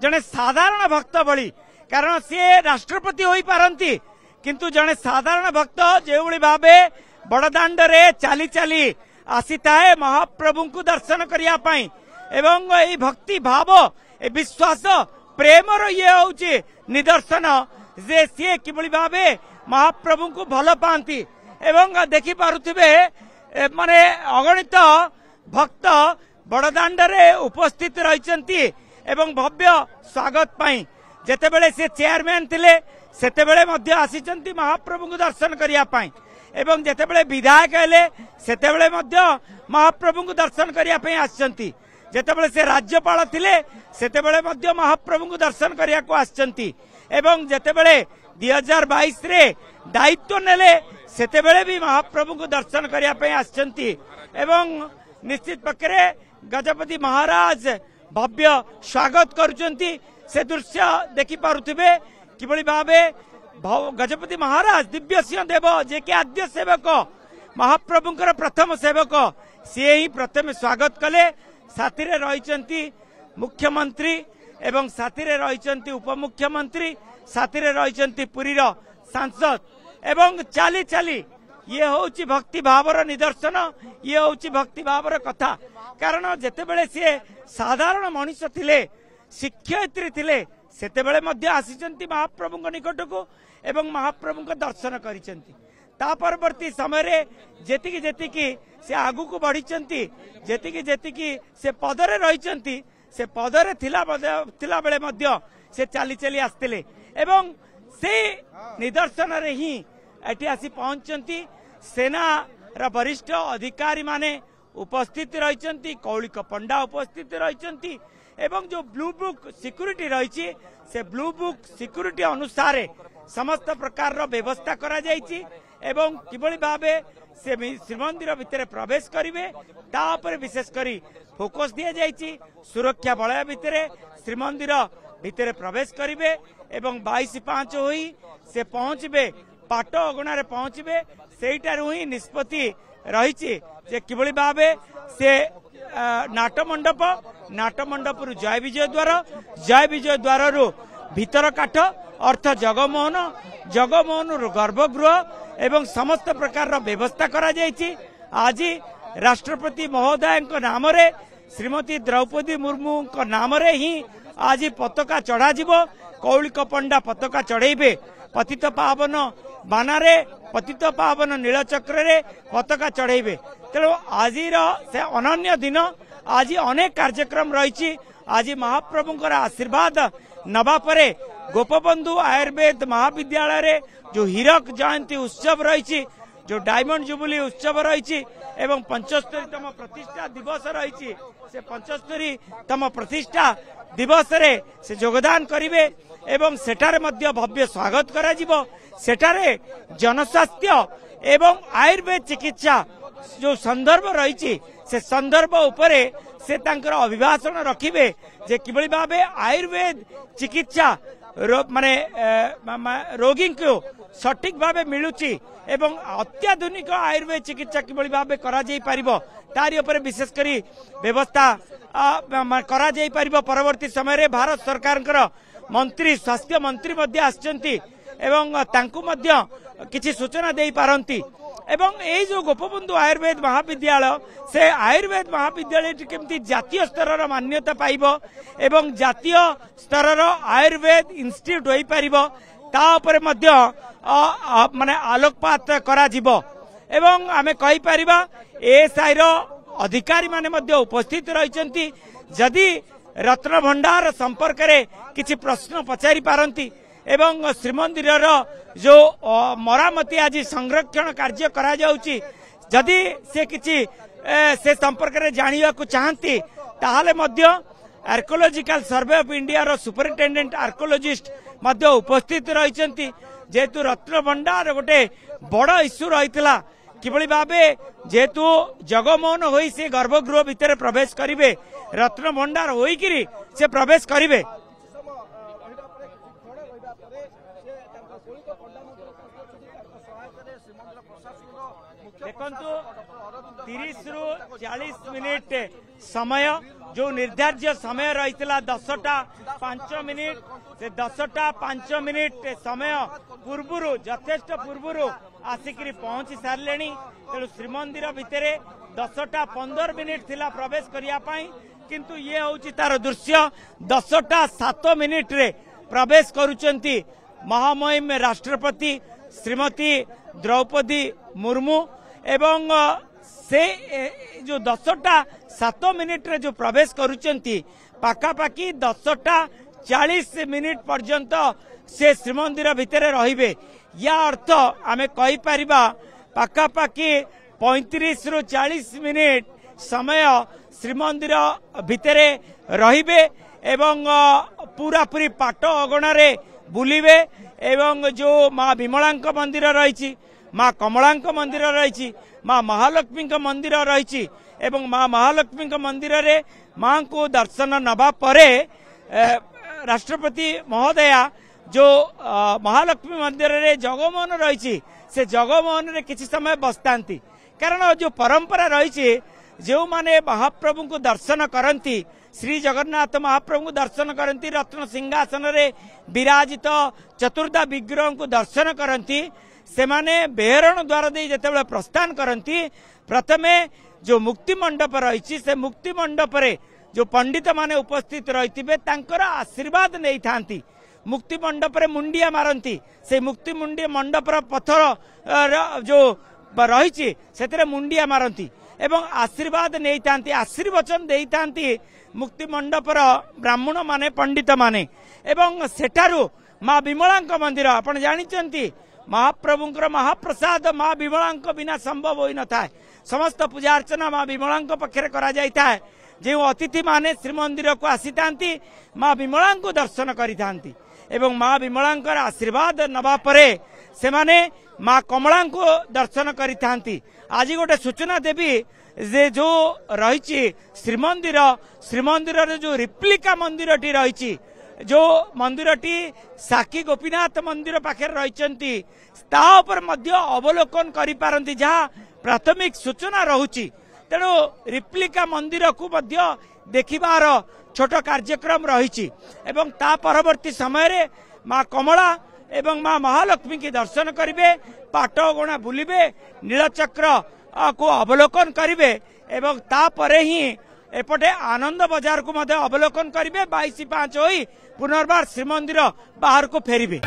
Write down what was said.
जड़े साधारण भक्त भली कारण सी राष्ट्रपति हो पारती किंतु जड़े साधारण भक्त जो भावे बड़दाण्ड रे चली चली आसी थाए महाप्रभु को दर्शन करने एवं ये भक्ति भाव ए विश्वास प्रेमर ये हूँ निदर्शन जे सी कि भावे महाप्रभु को भल पाती एवं देखि पारुथिबे माने अगणित भक्त बड़दाण्ड रे उपस्थित रहिचंती एवं भव्य स्वागत पाई जेतेबेले से चेयरमैन थिले सेतेबेले मध्य आसीचंती महाप्रभु को दर्शन करिया पाई एवं जेतेबेले विधायक हेले सेतेबेले मध्य महाप्रभु को दर्शन करिया पाई आछंती जेतेबेले से राज्यपाल थिले सेतेबेले मध्य महाप्रभु को दर्शन करिया को आछंती एवं जेतेबेले 2022 रे दायित्व नेले सेतेबेले भी महाप्रभु को दर्शन करिया पाई आछंती एवं निश्चित पक्षरे गजपति महाराज भव्य स्वागत करुचंती से दृश्य देखि पारुथिबे किबळी भावे गजपति महाराज दिव्य सिंह देव जे कि आद्य सेवक महाप्रभुंकर प्रथम सेवक सी ही प्रथम स्वागत कले साथी रे रहिचंती मुख्यमंत्री एवं साथी रे रहिचंती उपमुख्यमंत्री साथी रे रहिचंती पुरीर सांसद एवं चाली चाली ये होची भक्ति भावर निदर्शन ये होची भक्ति भावर कथा कारण जेतेबेले सी साधारण मनुष्य थिले शिक्षयित्री थिले सेतेबेले मध्य आसीचंती महाप्रभु निकट को एवं महाप्रभु को दर्शन करिचंती ता परवर्ती समय रे जेतिकी जेतिकी से आगु को बढ़िचंती जेतिकी जेतिकी से पदरे रहिचंती से पदरे थिला बेले मध्य से चाली चाली आस्तिले एवं से निदर्शन रे ही एटी आसी पहुंचंती सेना रा वरिष्ठ अधिकारी माने उपस्थित रहिचंती कौलिक पंडा उपस्थित रहिचंती एवं जो ब्लू बुक सिक्यूरिटी रही से ब्लू बुक सिक्यूरिटी अनुसार समस्त प्रकार रो व्यवस्था करा जायछि एवं किबळी भावे से श्रीमंदिर भितर प्रवेश करिवे ता पर विशेष करी फोकस दिया जायछि सुरक्षा बलय भितर श्रीमंदिर भितर प्रवेश करिवे एवं 22:05 होई से पहुंचबे पाट अगणा रे पहुंचबे सेइटारु ही निष्पत्ति रही जे किबळी भावे से नाटमंडप रु जय विजय द्वार रु भीतर काठ अर्थ जगमोहन रु गर्भगृह एवं समस्त प्रकार व्यवस्था करा जायछि आज राष्ट्रपति महोदय नाम रे श्रीमती द्रौपदी मुर्मू नाम रे ही आज पताका चढ़ा जीवो कौलिक पंडा पताका चढ़ेबे पतित पावन बानारे पतित पावन नीलचक्र रे पताका चढ़ेबे तेणु आज से अनन्य दिन आज अनेक कार्यक्रम रही आज महाप्रभुंकर आशीर्वाद नवा परे गोपबंधु आयुर्वेद महाविद्यालय रे जो हीरक जयंती उत्सव रही जो डायमंड जुबली उत्सव रही एवं 75तम प्रतिष्ठा दिवस रही से 75तम प्रतिष्ठा दिवस रे से योगदान करिवे एवं सेठारे मध्य भव्य स्वागत करा जिवो सेठारे जनस्वास्थ्य एवं आयुर्वेद चिकित्सा जो संदर्भ रही से संदर्भ उपरे से तांकर अभिभाषण रखिबे जे किबळी भावे आयुर्वेद चिकित्सा माने रोगी को सठिक भावे मिलुची एवं अत्याधुनिक आयुर्वेद चिकित्सा किबळी भावे करा जाई परिबो तारी उपरे विशेष करी व्यवस्था करा जाई परिबो परवर्ती समय रे भारत सरकार मंत्री स्वास्थ्य मंत्री मध्य आछंती एवं तांकु मध्य किछि सूचना देई पारंती एवं ये जो गोपबंधु आयुर्वेद महाविद्यालय से आयुर्वेद महाविद्यालय केमती जातीय स्तर मान्यता पाइबो एवं जातीय स्तर आयुर्वेद इंस्टीट्यूट होई परिबो ता उपरे मध्य माने आलोकपात करा जिवो एवं आमे कहि परिबा एएसआई रो अधिकारी माने मध्य उपस्थित रहिचंती जदि रत्न भंडार संपर्क रे किछि प्रश्न पचारि पारंती एवं श्रीमंदिर जो मरामती आज संरक्षण कार्य करा जाउची जदि से किछि से संपर्क रे जानिया को चाहती ताहाले मध्य आर्कोलॉजिकल सर्वे ऑफ इंडिया रो सुपरिटेंडेंट आर्कोलॉजिस्ट मध्य उपस्थित रहिचंती जेतु रत्न भंडार गोटे बड़ इश्यू रहितला किबळी भावे जेतु जगमोहन होई से गर्भगृह भितर प्रवेश करिवे रत्न भंडार होई किरी से प्रवेश करिवे देखंतु 30 रु 40 मिनिट समय जो निर्धार्य समय रही 10टा 5 मिनिट से 10टा 5 मिनिट समय पूर्व यथेष्ट पूर्व आसिक पहुंची सारे तेणु श्रीमंदिर भितर 10टा 15 मिनिट थिला प्रवेश करने किंतु ये हूँ तार दृश्य 10टा 7 मिनिट रे प्रवेश करुचंती महामहिम राष्ट्रपति श्रीमती द्रौपदी मुर्मू एवं से जो 10टा 7 मिनिट रे जो प्रवेश करुचंती पाखापाखि 10टा 40 मिनिट पर्यंत से श्रीमंदिर भितर रहिबे या अर्थ आमे कहि परिबा पाखापाखि 35 रु 40 मिनिट समय श्रीमंदिर भितर रहिबे एवं पूरा पूरी पाट अगणारे बुलिबे एवं जो माँ विमलांक मंदिर रही माँ कमलांक मंदिर रही माँ महालक्ष्मी मंदिर रही एवं माँ महालक्ष्मी मंदिर रे माँ को दर्शन नबा परे राष्ट्रपति महोदया जो महालक्ष्मी मंदिर रे जगमोहन रही से जगमोहन रे किसी समय बसतांती कारण जो परंपरा रही जो माने महाप्रभु को दर्शन करती श्री जगन्नाथ महाप्रभु को दर्शन करती रत्न सिंहासन रे विराजित चतुर्धा विग्रह को दर्शन करती से माने बेहरण द्वार दे जेतेबेले प्रस्थान करती प्रथमे जो मुक्ति मंडप रही से मुक्ति मंडप रे जो पंडित माने उपस्थित रही आशीर्वाद नहीं थांती मुक्ति मंडप रे मुंडिया मारती से मुक्ति मंडप पथर जो रही से मुंडिया मारती एवं आशीर्वाद नहीं थांती आशीर्वचन दे थांती मुक्ति मंडपर ब्राह्मण माने पंडित माने एवं सेठारु माँ विमलांक मंदिर आपण जानिचंती महाप्रभुंकर महाप्रसाद माँ विमलांक बिना संभव होई न थाए समस्त पूजा अर्चना माँ विमलांक पक्षरे करा जाय थाए जे अतिथि माने श्रीमंदिर को आसीतांती माँ विमलांक दर्शन करितांती एवं माँ विमलांकर आशीर्वाद नबा परे से माने माँ कमला को दर्शन करितांती आज गोटे सूचना देवी जे जो रही श्रीमंदिर जो रिप्लिका मंदिर टी रही जो मंदिर टी साकी गोपीनाथ मंदिर पाखे रही अवलोकन करि पारंती जहाँ प्राथमिक सूचना रहुची तेणु रिप्लिका मंदिर को देखिबार छोट कार्यक्रम रही एवं ता परवर्ती समय रे माँ कमला एवं माँ महालक्ष्मी की दर्शन करिवे पाटगणा बुलिबे नीलचक्र को अवलोकन करिवे एवं तापरे ही एपटे आनंद बाजार को अवलोकन करिवे 22/5 होई पुनर्बार श्रीमंदिर बाहर को फेरिबे।